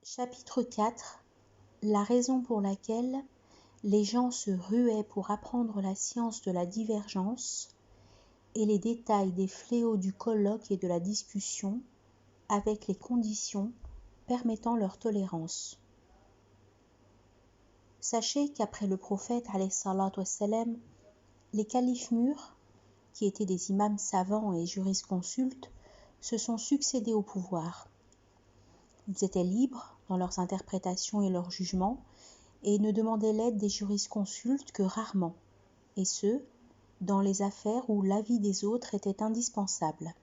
Chapitre 4. La raison pour laquelle les gens se ruaient pour apprendre la science de la divergence et les détails des fléaux du colloque et de la discussion avec les conditions permettant leur tolérance. Sachez qu'après le prophète alayhi salatu wassalam, les califes mûrs, qui étaient des imams savants et jurisconsultes, se sont succédés au pouvoir. Ils étaient libres dans leurs interprétations et leurs jugements et ne demandaient l'aide des jurisconsultes que rarement, et ce, dans les affaires où l'avis des autres était indispensable.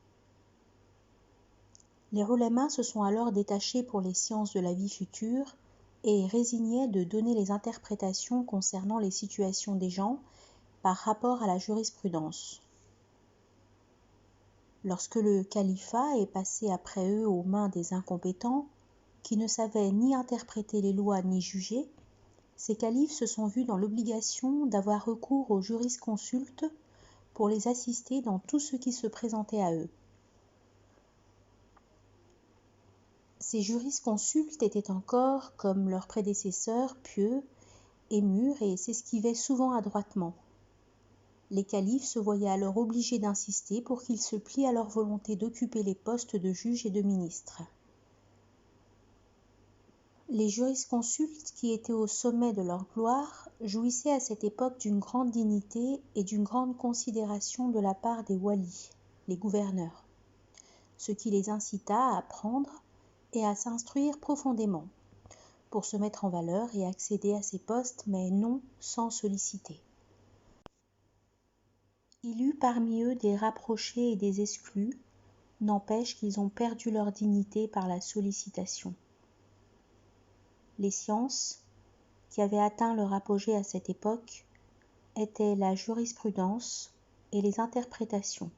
Les ulémas se sont alors détachés pour les sciences de la vie future et résignaient de donner les interprétations concernant les situations des gens par rapport à la jurisprudence. Lorsque le califat est passé après eux aux mains des incompétents, qui ne savaient ni interpréter les lois ni juger, ces califes se sont vus dans l'obligation d'avoir recours aux jurisconsultes pour les assister dans tout ce qui se présentait à eux. Ces jurisconsultes étaient encore, comme leurs prédécesseurs, pieux et mûrs et s'esquivaient souvent adroitement. Les califes se voyaient alors obligés d'insister pour qu'ils se plient à leur volonté d'occuper les postes de juges et de ministres. Les jurisconsultes, qui étaient au sommet de leur gloire, jouissaient à cette époque d'une grande dignité et d'une grande considération de la part des walis, les gouverneurs, ce qui les incita à apprendre et à s'instruire profondément, pour se mettre en valeur et accéder à ces postes, mais non sans solliciter. Il eut parmi eux des rapprochés et des exclus, n'empêche qu'ils ont perdu leur dignité par la sollicitation. Les sciences, qui avaient atteint leur apogée à cette époque, étaient la jurisprudence et les interprétations,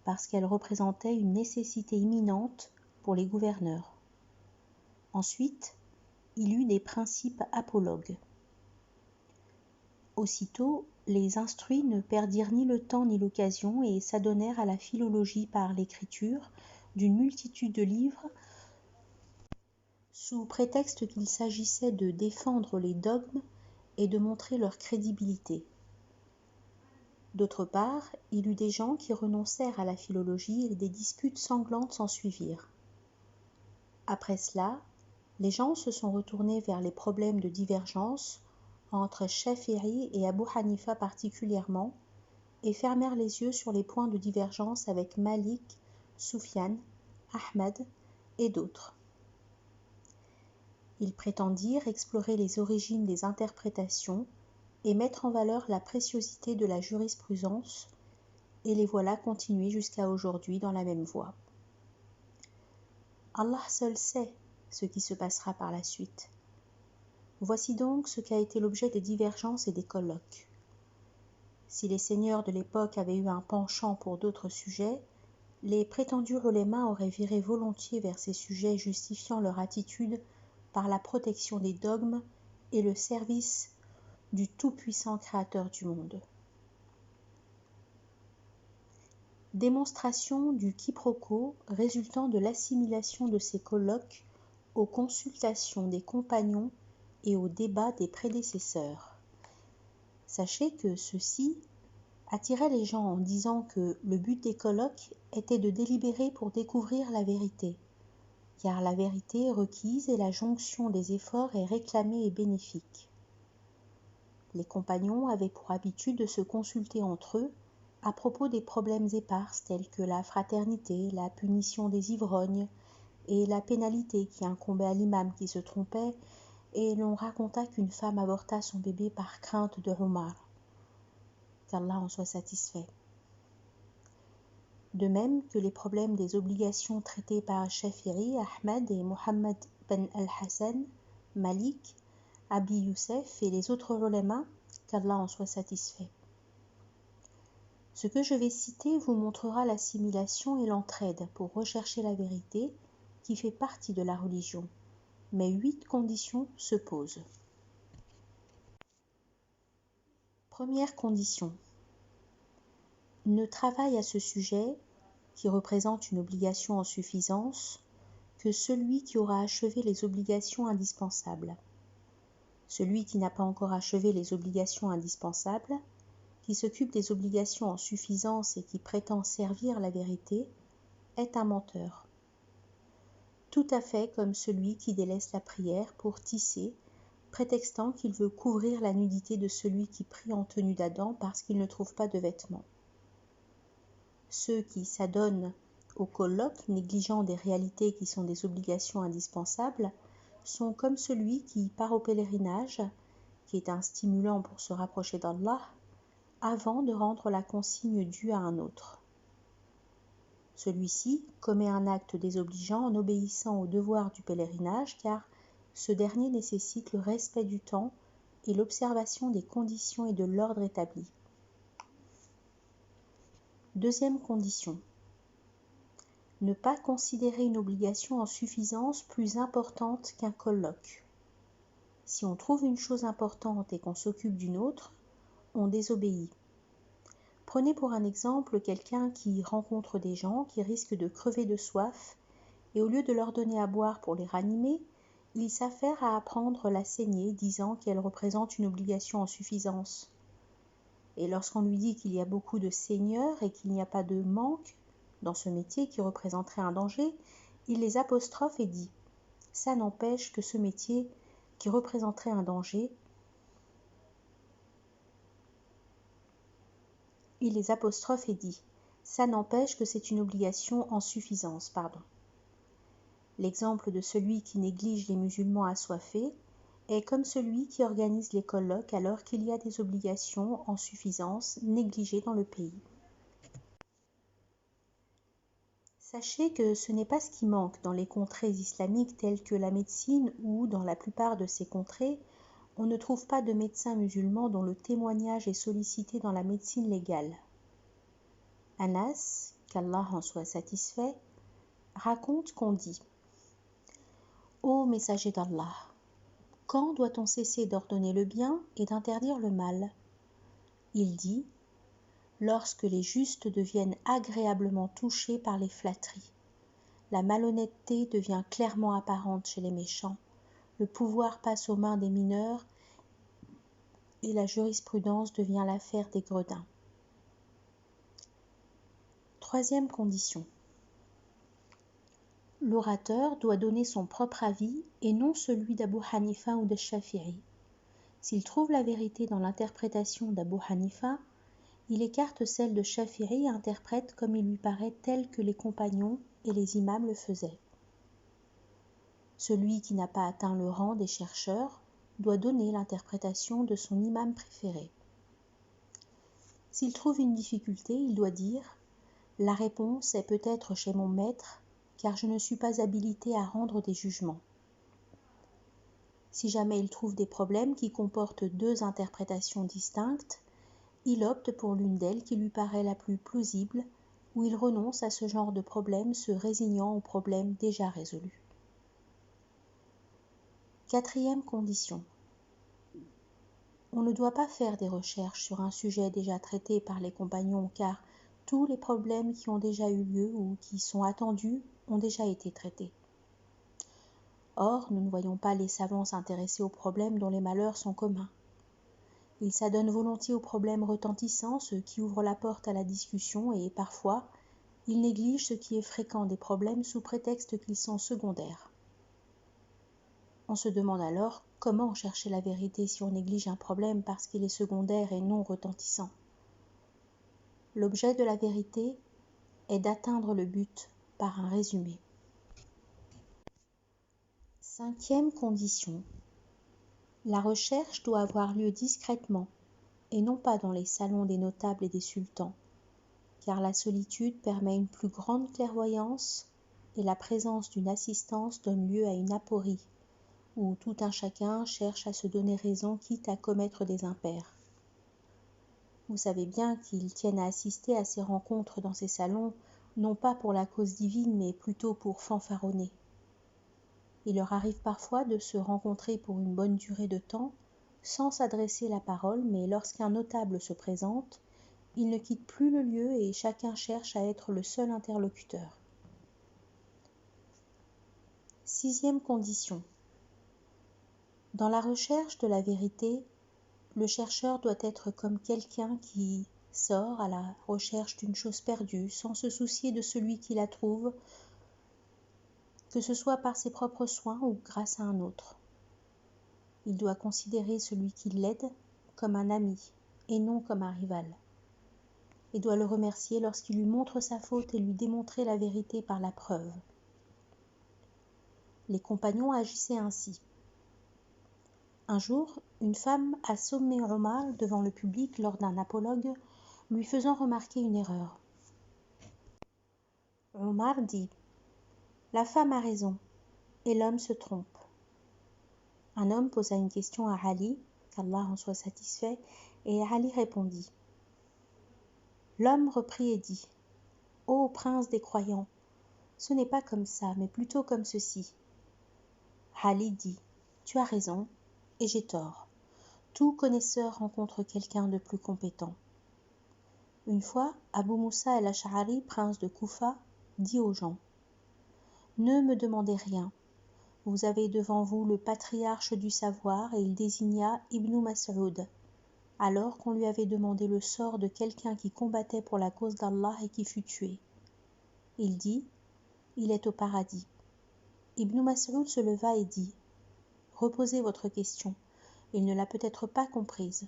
parce qu'elles représentaient une nécessité imminente pour les gouverneurs. Ensuite, il eut des principes apologues. Aussitôt, les instruits ne perdirent ni le temps ni l'occasion et s'adonnèrent à la philologie par l'écriture d'une multitude de livres sous prétexte qu'il s'agissait de défendre les dogmes et de montrer leur crédibilité. D'autre part, il eut des gens qui renoncèrent à la philologie et des disputes sanglantes s'ensuivirent. Après cela, les gens se sont retournés vers les problèmes de divergence entre Shafi'i et Abu Hanifa particulièrement et fermèrent les yeux sur les points de divergence avec Malik, Soufiane, Ahmad et d'autres. Ils prétendirent explorer les origines des interprétations et mettre en valeur la préciosité de la jurisprudence, et les voilà continuer jusqu'à aujourd'hui dans la même voie. Allah seul sait ce qui se passera par la suite. Voici donc ce qu'a été l'objet des divergences et des colloques. Si les seigneurs de l'époque avaient eu un penchant pour d'autres sujets, les prétendus ulémas auraient viré volontiers vers ces sujets justifiant leur attitude par la protection des dogmes et le service du tout-puissant créateur du monde. Démonstration du quiproquo résultant de l'assimilation de ces colloques aux consultations des compagnons et aux débats des prédécesseurs. Sachez que ceux-ci attiraient les gens en disant que le but des colloques était de délibérer pour découvrir la vérité, car la vérité est requise et la jonction des efforts est réclamée et bénéfique. Les compagnons avaient pour habitude de se consulter entre eux à propos des problèmes épars tels que la fraternité, la punition des ivrognes et la pénalité qui incombait à l'imam qui se trompait, et l'on raconta qu'une femme avorta son bébé par crainte de Omar. Qu'Allah en soit satisfait. De même que les problèmes des obligations traitées par Shafi'i, Ahmad et Mohammed ben al-Hassan, Malik, Abi Youssef et les autres ulémas, qu'Allah en soit satisfait. Ce que je vais citer vous montrera l'assimilation et l'entraide pour rechercher la vérité qui fait partie de la religion, mais 8 conditions se posent. Première condition. Ne travaille à ce sujet, qui représente une obligation en suffisance, que celui qui aura achevé les obligations indispensables. Celui qui n'a pas encore achevé les obligations indispensables, qui s'occupe des obligations en suffisance et qui prétend servir la vérité, est un menteur. Tout à fait comme celui qui délaisse la prière pour tisser, prétextant qu'il veut couvrir la nudité de celui qui prie en tenue d'Adam parce qu'il ne trouve pas de vêtements. Ceux qui s'adonnent au colloque, négligeant des réalités qui sont des obligations indispensables, sont comme celui qui part au pèlerinage, qui est un stimulant pour se rapprocher d'Allah, avant de rendre la consigne due à un autre. Celui-ci commet un acte désobligeant en obéissant au devoir du pèlerinage, car ce dernier nécessite le respect du temps et l'observation des conditions et de l'ordre établi. Deuxième condition. Ne pas considérer une obligation en suffisance plus importante qu'un colloque. Si on trouve une chose importante et qu'on s'occupe d'une autre, on désobéit. Prenez pour un exemple quelqu'un qui rencontre des gens qui risquent de crever de soif et au lieu de leur donner à boire pour les ranimer, il s'affaire à apprendre la saignée, disant qu'elle représente une obligation en suffisance. Et lorsqu'on lui dit qu'il y a beaucoup de seigneurs et qu'il n'y a pas de manque dans ce métier qui représenterait un danger, il les apostrophe et dit « Ça n'empêche que ce métier qui représenterait un danger, il les apostrophe et dit « Ça n'empêche que c'est une obligation en suffisance. » L'exemple de celui qui néglige les musulmans assoiffés est comme celui qui organise les colloques alors qu'il y a des obligations en suffisance négligées dans le pays. Sachez que ce n'est pas ce qui manque dans les contrées islamiques telles que la médecine où, dans la plupart de ces contrées, on ne trouve pas de médecins musulmans dont le témoignage est sollicité dans la médecine légale. Anas, qu'Allah en soit satisfait, raconte qu'on dit « Ô messager d'Allah, quand doit-on cesser d'ordonner le bien et d'interdire le mal ?» Il dit « Lorsque les justes deviennent agréablement touchés par les flatteries. La malhonnêteté devient clairement apparente chez les méchants, le pouvoir passe aux mains des mineurs et la jurisprudence devient l'affaire des gredins. » Troisième condition. L'orateur doit donner son propre avis et non celui d'Abu Hanifa ou de Shafi'i. S'il trouve la vérité dans l'interprétation d'Abu Hanifa, il écarte celle de Shafi'i et interprète comme il lui paraît tel que les compagnons et les imams le faisaient. Celui qui n'a pas atteint le rang des chercheurs doit donner l'interprétation de son imam préféré. S'il trouve une difficulté, il doit dire « La réponse est peut-être chez mon maître, car je ne suis pas habilité à rendre des jugements. » Si jamais il trouve des problèmes qui comportent deux interprétations distinctes, il opte pour l'une d'elles qui lui paraît la plus plausible, ou il renonce à ce genre de problème se résignant aux problèmes déjà résolus. Quatrième condition. On ne doit pas faire des recherches sur un sujet déjà traité par les compagnons car tous les problèmes qui ont déjà eu lieu ou qui sont attendus ont déjà été traités. Or, nous ne voyons pas les savants s'intéresser aux problèmes dont les malheurs sont communs. Ils s'adonnent volontiers aux problèmes retentissants, ceux qui ouvrent la porte à la discussion et, parfois, ils négligent ce qui est fréquent des problèmes sous prétexte qu'ils sont secondaires. On se demande alors comment chercher la vérité si on néglige un problème parce qu'il est secondaire et non retentissant. L'objet de la vérité est d'atteindre le but par un résumé. Cinquième condition. La recherche doit avoir lieu discrètement et non pas dans les salons des notables et des sultans, car la solitude permet une plus grande clairvoyance et la présence d'une assistance donne lieu à une aporie, où tout un chacun cherche à se donner raison quitte à commettre des impairs. Vous savez bien qu'ils tiennent à assister à ces rencontres dans ces salons, non pas pour la cause divine, mais plutôt pour fanfaronner. Il leur arrive parfois de se rencontrer pour une bonne durée de temps, sans s'adresser la parole, mais lorsqu'un notable se présente, ils ne quittent plus le lieu et chacun cherche à être le seul interlocuteur. 6e condition. Dans la recherche de la vérité, le chercheur doit être comme quelqu'un qui sort à la recherche d'une chose perdue sans se soucier de celui qui la trouve, que ce soit par ses propres soins ou grâce à un autre. Il doit considérer celui qui l'aide comme un ami et non comme un rival. Il doit le remercier lorsqu'il lui montre sa faute et lui démontrer la vérité par la preuve. Les compagnons agissaient ainsi. Un jour, une femme a sommé Omar devant le public lors d'un apologue, lui faisant remarquer une erreur. Omar dit « La femme a raison, et l'homme se trompe. » Un homme posa une question à Ali, qu'Allah en soit satisfait, et Ali répondit. L'homme reprit et dit « Ô prince des croyants, ce n'est pas comme ça, mais plutôt comme ceci. » Ali dit « Tu as raison, et j'ai tort. Tout connaisseur rencontre quelqu'un de plus compétent. » Une fois, Abu Moussa el-Ash'ari, prince de Koufa, dit aux gens « Ne me demandez rien. Vous avez devant vous le patriarche du savoir, et il désigna Ibn Mas'ud, alors qu'on lui avait demandé le sort de quelqu'un qui combattait pour la cause d'Allah et qui fut tué. Il dit « Il est au paradis. » Ibn Mas'ud se leva et dit « Reposez votre question. Il ne l'a peut-être pas comprise. »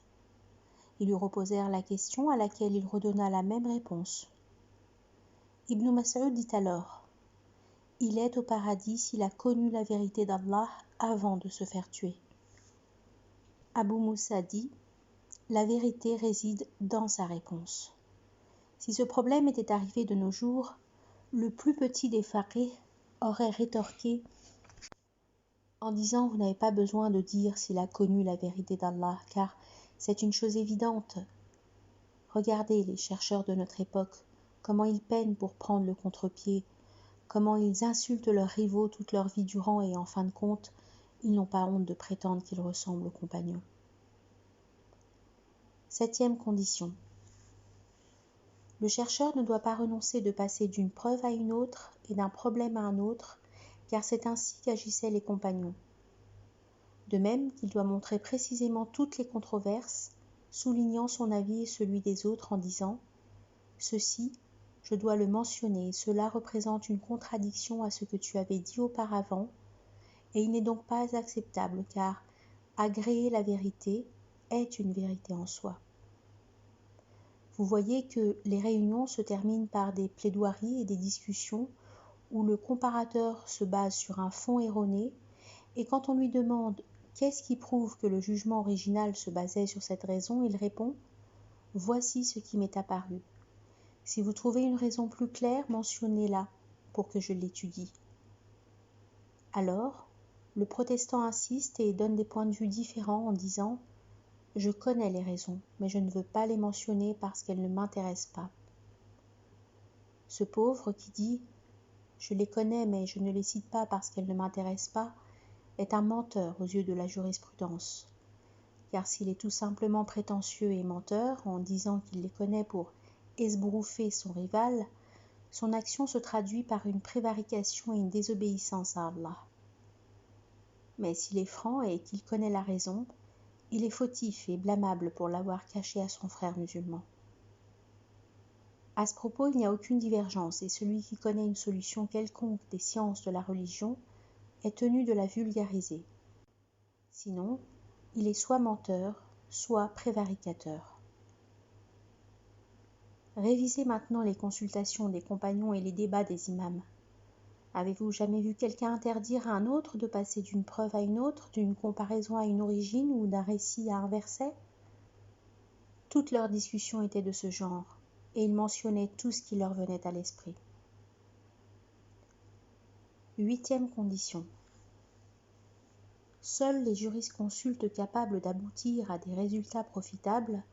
Ils lui reposèrent la question à laquelle il redonna la même réponse. Ibn Mas'ud dit alors « Il est au paradis s'il a connu la vérité d'Allah avant de se faire tuer. » Abu Moussa dit « La vérité réside dans sa réponse. » Si ce problème était arrivé de nos jours, le plus petit des faqih aurait rétorqué en disant « Vous n'avez pas besoin de dire s'il a connu la vérité d'Allah, car c'est une chose évidente. Regardez les chercheurs de notre époque, comment ils peinent pour prendre le contre-pied, comment ils insultent leurs rivaux toute leur vie durant et en fin de compte, ils n'ont pas honte de prétendre qu'ils ressemblent aux compagnons. 7e condition. Le chercheur ne doit pas renoncer de passer d'une preuve à une autre et d'un problème à un autre, car c'est ainsi qu'agissaient les compagnons. De même qu'il doit montrer précisément toutes les controverses, soulignant son avis et celui des autres en disant « Ceci, je dois le mentionner, cela représente une contradiction à ce que tu avais dit auparavant, et il n'est donc pas acceptable car agréer la vérité est une vérité en soi. » Vous voyez que les réunions se terminent par des plaidoiries et des discussions où le comparateur se base sur un fond erroné, et quand on lui demande qu'est-ce qui prouve que le jugement original se basait sur cette raison, il répond « Voici ce qui m'est apparu. Si vous trouvez une raison plus claire, mentionnez-la pour que je l'étudie. » Alors, le protestant insiste et donne des points de vue différents en disant « Je connais les raisons, mais je ne veux pas les mentionner parce qu'elles ne m'intéressent pas. » Ce pauvre qui dit « Je les connais, mais je ne les cite pas parce qu'elles ne m'intéressent pas » est un menteur aux yeux de la jurisprudence. Car s'il est tout simplement prétentieux et menteur en disant qu'il les connaît pour esbrouffer son rival, son action se traduit par une prévarication et une désobéissance à Allah. Mais s'il est franc et qu'il connaît la raison, il est fautif et blâmable pour l'avoir caché à son frère musulman. À ce propos, il n'y a aucune divergence et celui qui connaît une solution quelconque des sciences de la religion est tenu de la vulgariser. Sinon, il est soit menteur, soit prévaricateur. Révisez maintenant les consultations des compagnons et les débats des imams. Avez-vous jamais vu quelqu'un interdire à un autre de passer d'une preuve à une autre, d'une comparaison à une origine ou d'un récit à un verset? Toutes leurs discussions étaient de ce genre, et ils mentionnaient tout ce qui leur venait à l'esprit. 8e condition. Seuls les jurisconsultes capables d'aboutir à des résultats profitables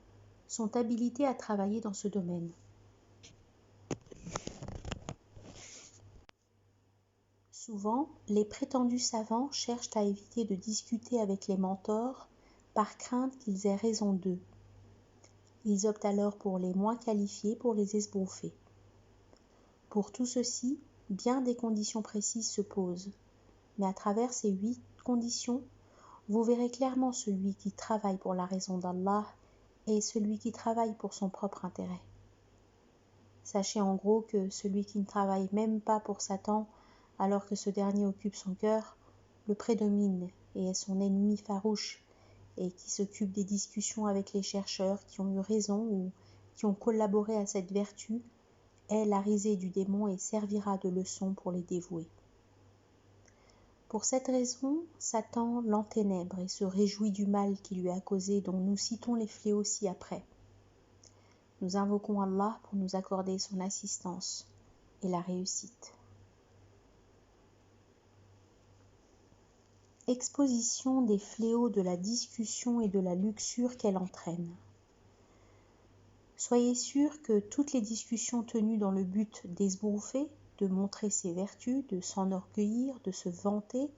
sont habilités à travailler dans ce domaine. Souvent, les prétendus savants cherchent à éviter de discuter avec les mentors par crainte qu'ils aient raison d'eux. Ils optent alors pour les moins qualifiés pour les esbrouffer. Pour tout ceci, bien des conditions précises se posent. mais à travers ces 8 conditions, vous verrez clairement celui qui travaille pour la raison d'Allah et celui qui travaille pour son propre intérêt. Sachez en gros que celui qui ne travaille même pas pour Satan alors que ce dernier occupe son cœur, le prédomine et est son ennemi farouche et qui s'occupe des discussions avec les chercheurs qui ont eu raison ou qui ont collaboré à cette vertu, est la risée du démon et servira de leçon pour les dévoués. Pour cette raison, Satan l'enténèbre et se réjouit du mal qui lui a causé, dont nous citons les fléaux ci-après. Nous invoquons Allah pour nous accorder son assistance et la réussite. Exposition des fléaux de la discussion et de la luxure qu'elle entraîne. Soyez sûrs que toutes les discussions tenues dans le but d'esbrouffer, de montrer ses vertus, de s'enorgueillir, de se vanter,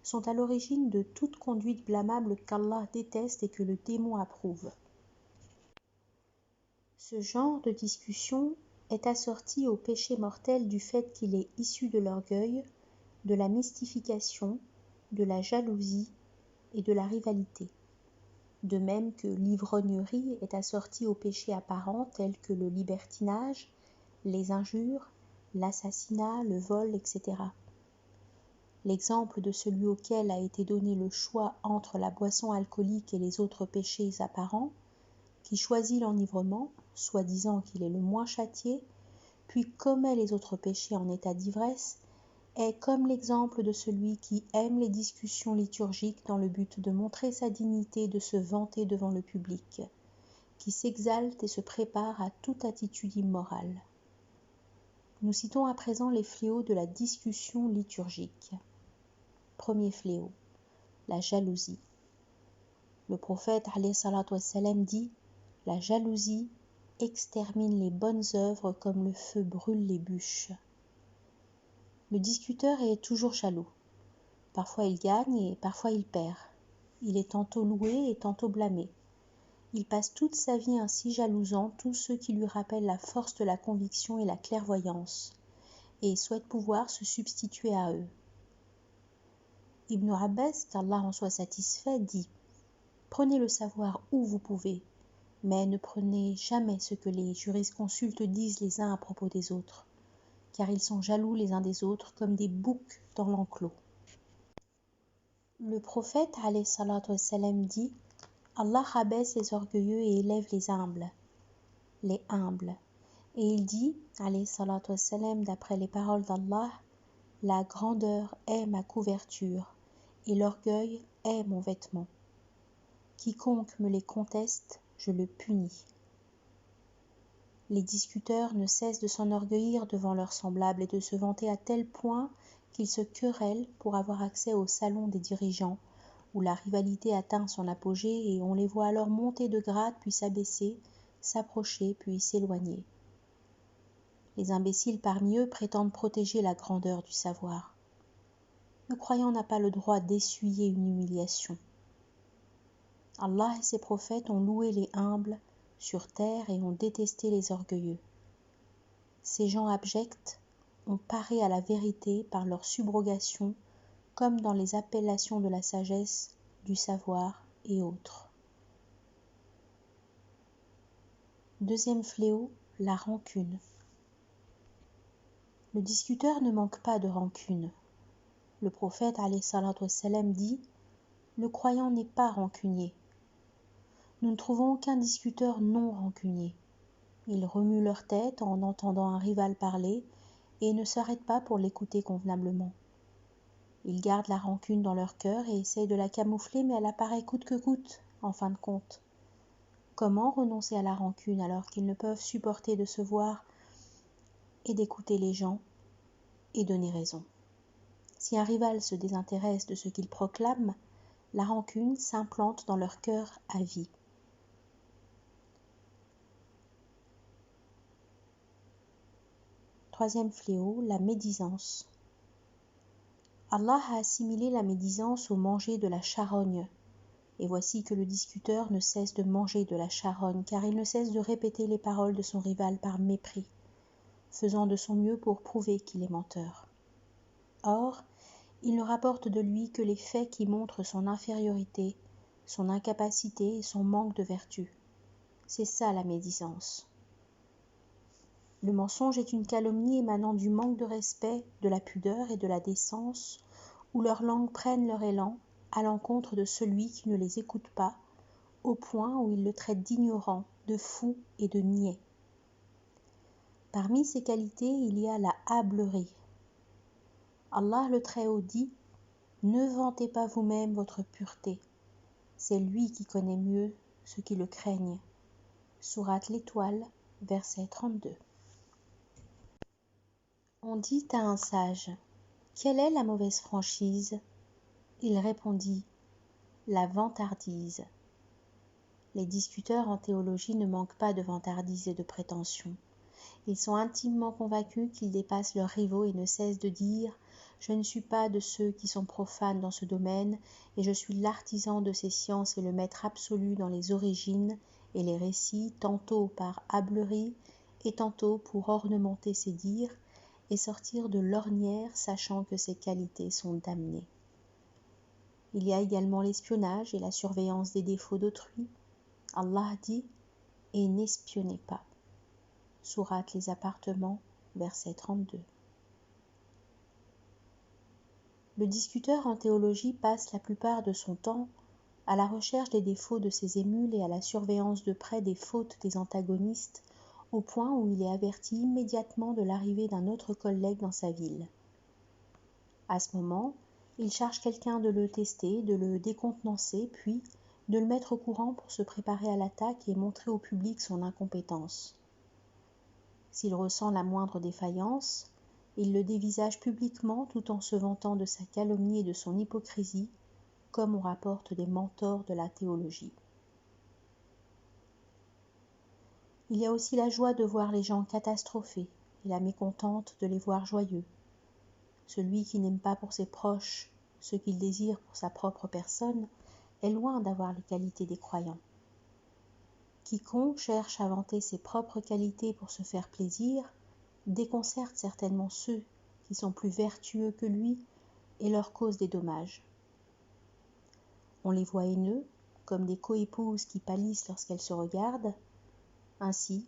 sont à l'origine de toute conduite blâmable qu'Allah déteste et que le démon approuve. Ce genre de discussion est assorti au péché mortel du fait qu'il est issu de l'orgueil, de la mystification, de la jalousie et de la rivalité. De même que l'ivrognerie est assortie aux péchés apparents tels que le libertinage, les injures, l'assassinat, le vol, etc. L'exemple de celui auquel a été donné le choix entre la boisson alcoolique et les autres péchés apparents, qui choisit l'enivrement, soi-disant qu'il est le moins châtié, puis commet les autres péchés en état d'ivresse, est comme l'exemple de celui qui aime les discussions liturgiques dans le but de montrer sa dignité et de se vanter devant le public, qui s'exalte et se prépare à toute attitude immorale. Nous citons à présent les fléaux de la discussion liturgique. Premier fléau, la jalousie. Le prophète alayhi salatu wassalam dit « La jalousie extermine les bonnes œuvres comme le feu brûle les bûches ». Le discuteur est toujours jaloux. Parfois il gagne et parfois il perd. Il est tantôt loué et tantôt blâmé. Il passe toute sa vie ainsi jalousant tous ceux qui lui rappellent la force de la conviction et la clairvoyance, et souhaite pouvoir se substituer à eux. Ibn Abbas, qu'Allah en soit satisfait, dit « Prenez le savoir où vous pouvez, mais ne prenez jamais ce que les jurisconsultes disent les uns à propos des autres, car ils sont jaloux les uns des autres comme des boucs dans l'enclos. » Le prophète alayhi salatu wassalam dit « Allah rabaisse les orgueilleux et élève les humbles. » Et il dit, alayhi salatu wassalam, d'après les paroles d'Allah, « La grandeur est ma couverture, et l'orgueil est mon vêtement. Quiconque me les conteste, je le punis. » Les discuteurs ne cessent de s'enorgueillir devant leurs semblables et de se vanter à tel point qu'ils se querellent pour avoir accès au salon des dirigeants, où la rivalité atteint son apogée et on les voit alors monter de grade puis s'abaisser, s'approcher puis s'éloigner. Les imbéciles parmi eux prétendent protéger la grandeur du savoir. Le croyant n'a pas le droit d'essuyer une humiliation. Allah et ses prophètes ont loué les humbles sur terre et ont détesté les orgueilleux. Ces gens abjects ont paré à la vérité par leur subrogation, comme dans les appellations de la sagesse, du savoir et autres. Deuxième fléau, la rancune. Le discuteur ne manque pas de rancune. Le prophète alayhi salatu wassalam dit « Le croyant n'est pas rancunier. » Nous ne trouvons aucun discuteur non rancunier. Ils remuent leur tête en entendant un rival parler et ne s'arrêtent pas pour l'écouter convenablement. Ils gardent la rancune dans leur cœur et essayent de la camoufler, mais elle apparaît coûte que coûte, en fin de compte. Comment renoncer à la rancune alors qu'ils ne peuvent supporter de se voir et d'écouter les gens et donner raison? Si un rival se désintéresse de ce qu'il proclame, la rancune s'implante dans leur cœur à vie. Troisième fléau, la médisance. Allah a assimilé la médisance au manger de la charogne. Et voici que le discuteur ne cesse de manger de la charogne, car il ne cesse de répéter les paroles de son rival par mépris, faisant de son mieux pour prouver qu'il est menteur. Or, Il ne rapporte de lui que les faits qui montrent son infériorité, son incapacité et son manque de vertu. C'est ça la médisance. Le mensonge est une calomnie émanant du manque de respect, de la pudeur et de la décence, où leurs langues prennent leur élan à l'encontre de celui qui ne les écoute pas, au point où ils le traitent d'ignorant, de fou et de niais. Parmi ces qualités, il y a la hâblerie. Allah le Très-Haut dit « Ne vantez pas vous-même votre pureté, c'est lui qui connaît mieux ceux qui le craignent. » Sourate l'Étoile, verset 32. On dit à un sage « Quelle est la mauvaise franchise ?» Il répondit « La vantardise. » Les discuteurs en théologie ne manquent pas de vantardise et de prétention. Ils sont intimement convaincus qu'ils dépassent leurs rivaux et ne cessent de dire « Je ne suis pas de ceux qui sont profanes dans ce domaine, et je suis l'artisan de ces sciences et le maître absolu dans les origines et les récits, tantôt par hâblerie et tantôt pour ornementer ses dires, et sortir de l'ornière sachant que ses qualités sont damnées. » Il y a également l'espionnage et la surveillance des défauts d'autrui. Allah dit « Et n'espionnez pas ». Sourate les appartements, verset 32. Le discuteur en théologie passe la plupart de son temps à la recherche des défauts de ses émules et à la surveillance de près des fautes des antagonistes, au point où il est averti immédiatement de l'arrivée d'un autre collègue dans sa ville. À ce moment, il charge quelqu'un de le tester, de le décontenancer, puis de le mettre au courant pour se préparer à l'attaque et montrer au public son incompétence. S'il ressent la moindre défaillance, il le dévisage publiquement tout en se vantant de sa calomnie et de son hypocrisie, comme on rapporte des mentors de la théologie. Il y a aussi la joie de voir les gens catastrophés et la mécontente de les voir joyeux. Celui qui n'aime pas pour ses proches ce qu'il désire pour sa propre personne est loin d'avoir les qualités des croyants. Quiconque cherche à vanter ses propres qualités pour se faire plaisir déconcerte certainement ceux qui sont plus vertueux que lui et leur cause des dommages. On les voit haineux, comme des coépouses qui pâlissent lorsqu'elles se regardent. Ainsi,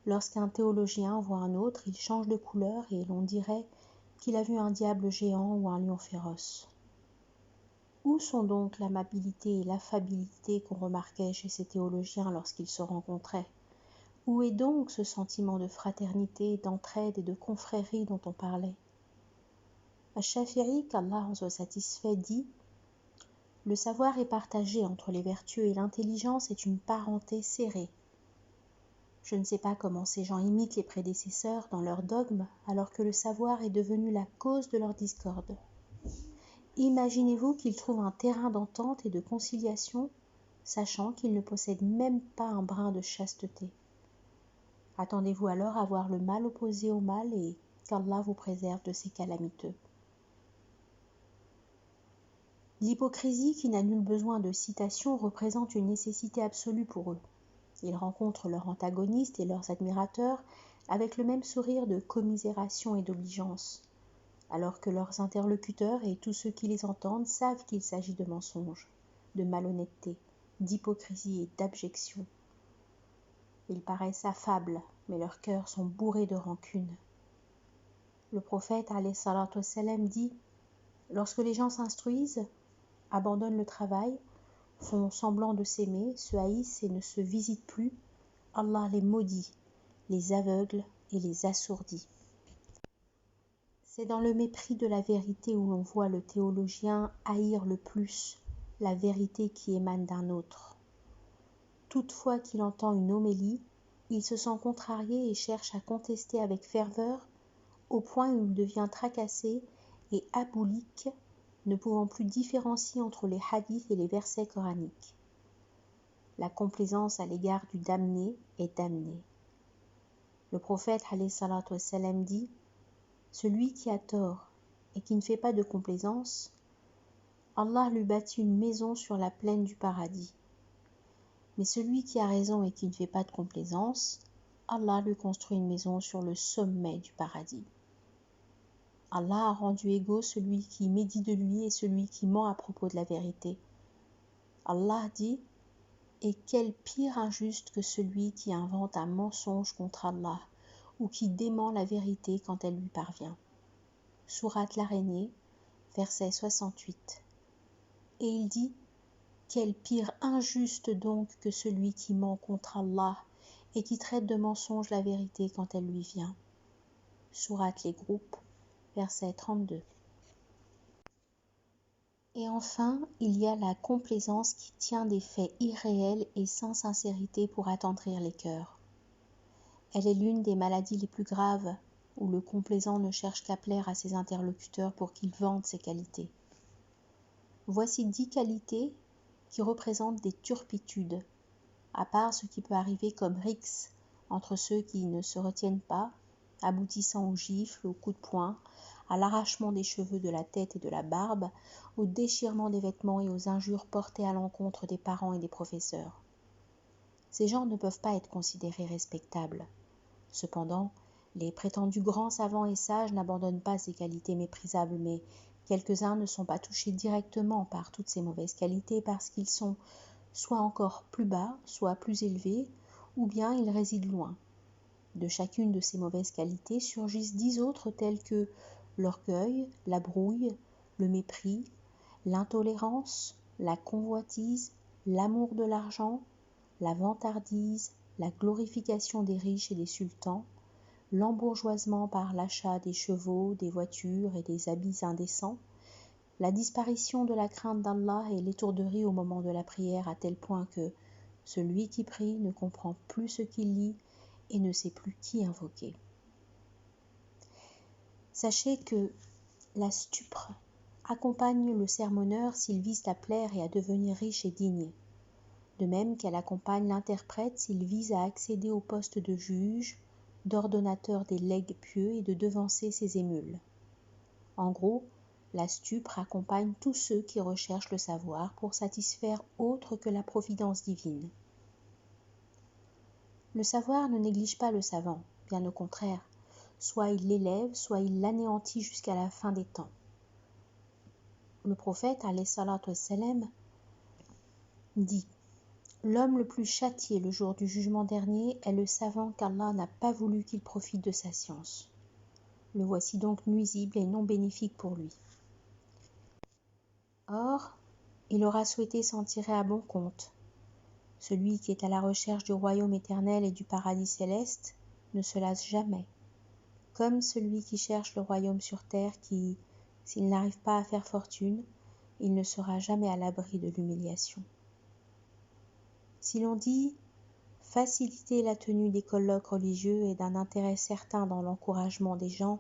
lorsqu'un théologien voit un autre, il change de couleur et l'on dirait qu'il a vu un diable géant ou un lion féroce. Où sont donc l'amabilité et l'affabilité qu'on remarquait chez ces théologiens lorsqu'ils se rencontraient ? Où est donc ce sentiment de fraternité, d'entraide et de confrérie dont on parlait ? Ash-Shafi'i, qu'Allah en soit satisfait, dit « Le savoir est partagé entre les vertus et l'intelligence est une parenté serrée. Je ne sais pas comment ces gens imitent les prédécesseurs dans leurs dogmes alors que le savoir est devenu la cause de leur discorde. Imaginez-vous qu'ils trouvent un terrain d'entente et de conciliation, sachant qu'ils ne possèdent même pas un brin de chasteté. Attendez-vous alors à voir le mal opposé au mal et qu'Allah vous préserve de ces calamiteux. » L'hypocrisie, qui n'a nul besoin de citation, représente une nécessité absolue pour eux. Ils rencontrent leurs antagonistes et leurs admirateurs avec le même sourire de commisération et d'obligeance, alors que leurs interlocuteurs et tous ceux qui les entendent savent qu'il s'agit de mensonges, de malhonnêteté, d'hypocrisie et d'abjection. Ils paraissent affables, mais leurs cœurs sont bourrés de rancune. Le prophète alayhi salatu wassalam dit « Lorsque les gens s'instruisent, abandonnent le travail, font semblant de s'aimer, se haïssent et ne se visitent plus, Allah les maudit, les aveugle et les assourdit. » C'est dans le mépris de la vérité où l'on voit le théologien haïr le plus la vérité qui émane d'un autre. Toutefois qu'il entend une homélie, il se sent contrarié et cherche à contester avec ferveur, au point où il devient tracassé et aboulique, ne pouvant plus différencier entre les hadiths et les versets coraniques. La complaisance à l'égard du damné est damné. Le prophète alayhi salatu wassalam dit « Celui qui a tort et qui ne fait pas de complaisance, Allah lui bâtit une maison sur la plaine du paradis. Mais celui qui a raison et qui ne fait pas de complaisance, Allah lui construit une maison sur le sommet du paradis. » Allah a rendu égaux celui qui médit de lui et celui qui ment à propos de la vérité. Allah dit « Et quel pire injuste que celui qui invente un mensonge contre Allah ou qui dément la vérité quand elle lui parvient. » Sourate l'Araignée, verset 68. Et il dit « Quel pire injuste donc que celui qui ment contre Allah et qui traite de mensonge la vérité quand elle lui vient. » Sourate les groupes, verset 32. Et enfin, il y a la complaisance qui tient des faits irréels et sans sincérité pour attendrir les cœurs. Elle est l'une des maladies les plus graves, où le complaisant ne cherche qu'à plaire à ses interlocuteurs pour qu'ils vantent ses qualités. Voici 10 qualités qui représentent des turpitudes, à part ce qui peut arriver comme rixe entre ceux qui ne se retiennent pas, aboutissant aux gifles, aux coups de poing, à l'arrachement des cheveux de la tête et de la barbe, au déchirement des vêtements et aux injures portées à l'encontre des parents et des professeurs. Ces gens ne peuvent pas être considérés respectables. Cependant, les prétendus grands savants et sages n'abandonnent pas ces qualités méprisables, mais quelques-uns ne sont pas touchés directement par toutes ces mauvaises qualités parce qu'ils sont soit encore plus bas, soit plus élevés, ou bien ils résident loin. De chacune de ces mauvaises qualités surgissent 10 autres telles que l'orgueil, la brouille, le mépris, l'intolérance, la convoitise, l'amour de l'argent, la vantardise, la glorification des riches et des sultans, l'embourgeoisement par l'achat des chevaux, des voitures et des habits indécents, la disparition de la crainte d'Allah et l'étourderie au moment de la prière à tel point que celui qui prie ne comprend plus ce qu'il lit et ne sait plus qui invoquer. Sachez que la stupre accompagne le sermonneur s'il vise à plaire et à devenir riche et digne, de même qu'elle accompagne l'interprète s'il vise à accéder au poste de juge, d'ordonnateur des legs pieux et de devancer ses émules. En gros, la stupre accompagne tous ceux qui recherchent le savoir pour satisfaire autre que la providence divine. Le savoir ne néglige pas le savant, bien au contraire, soit il l'élève, soit il l'anéantit jusqu'à la fin des temps. Le prophète, alayhi salatu wassalam, dit « L'homme le plus châtié le jour du jugement dernier est le savant qu'Allah n'a pas voulu qu'il profite de sa science. Le voici donc nuisible et non bénéfique pour lui. » Or, il aura souhaité s'en tirer à bon compte. Celui qui est à la recherche du royaume éternel et du paradis céleste ne se lasse jamais, comme celui qui cherche le royaume sur terre qui, s'il n'arrive pas à faire fortune, il ne sera jamais à l'abri de l'humiliation. Si l'on dit faciliter la tenue des colloques religieux est d'un intérêt certain dans l'encouragement des gens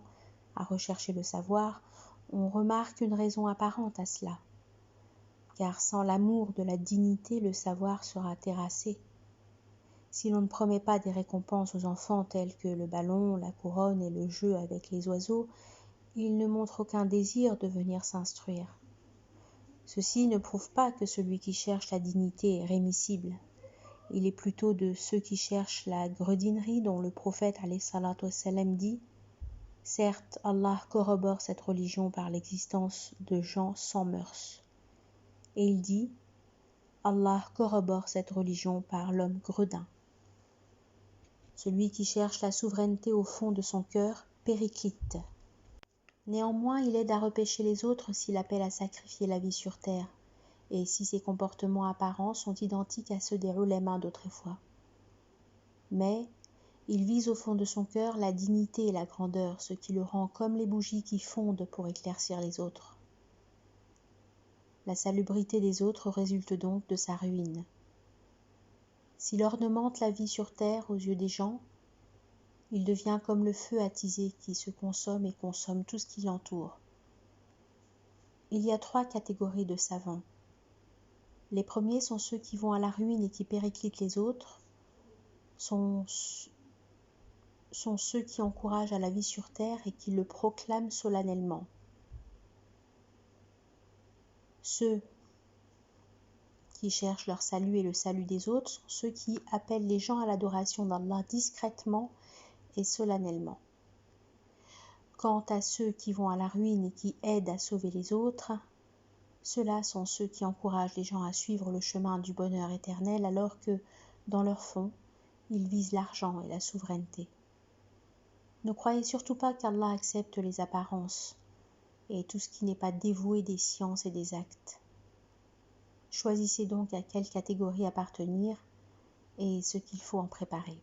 à rechercher le savoir, on remarque une raison apparente à cela. Car sans l'amour de la dignité, le savoir sera terrassé. Si l'on ne promet pas des récompenses aux enfants telles que le ballon, la couronne et le jeu avec les oiseaux, ils ne montrent aucun désir de venir s'instruire. Ceci ne prouve pas que celui qui cherche la dignité est rémissible. Il est plutôt de ceux qui cherchent la gredinerie dont le prophète alayhi salatu wassalam dit « Certes, Allah corrobore cette religion par l'existence de gens sans mœurs. » Et il dit « Allah corrobore cette religion par l'homme gredin. » Celui qui cherche la souveraineté au fond de son cœur périclite. Néanmoins, il aide à repêcher les autres s'il appelle à sacrifier la vie sur terre, et si ses comportements apparents sont identiques à ceux des ulémas d'autrefois. Mais il vise au fond de son cœur la dignité et la grandeur, ce qui le rend comme les bougies qui fondent pour éclaircir les autres. La salubrité des autres résulte donc de sa ruine. S'il ornemente la vie sur terre aux yeux des gens, il devient comme le feu attisé qui se consomme et consomme tout ce qui l'entoure. Il y a 3 catégories de savants. Les premiers sont ceux qui vont à la ruine et qui périclitent les autres, sont ceux qui encouragent à la vie sur terre et qui le proclament solennellement. Ceux qui cherchent leur salut et le salut des autres sont ceux qui appellent les gens à l'adoration d'Allah discrètement et solennellement. Quant à ceux qui vont à la ruine et qui aident à sauver les autres, ceux-là sont ceux qui encouragent les gens à suivre le chemin du bonheur éternel alors que, dans leur fond, ils visent l'argent et la souveraineté. Ne croyez surtout pas qu'Allah accepte les apparences et tout ce qui n'est pas dévoué des sciences et des actes. Choisissez donc à quelle catégorie appartenir et ce qu'il faut en préparer.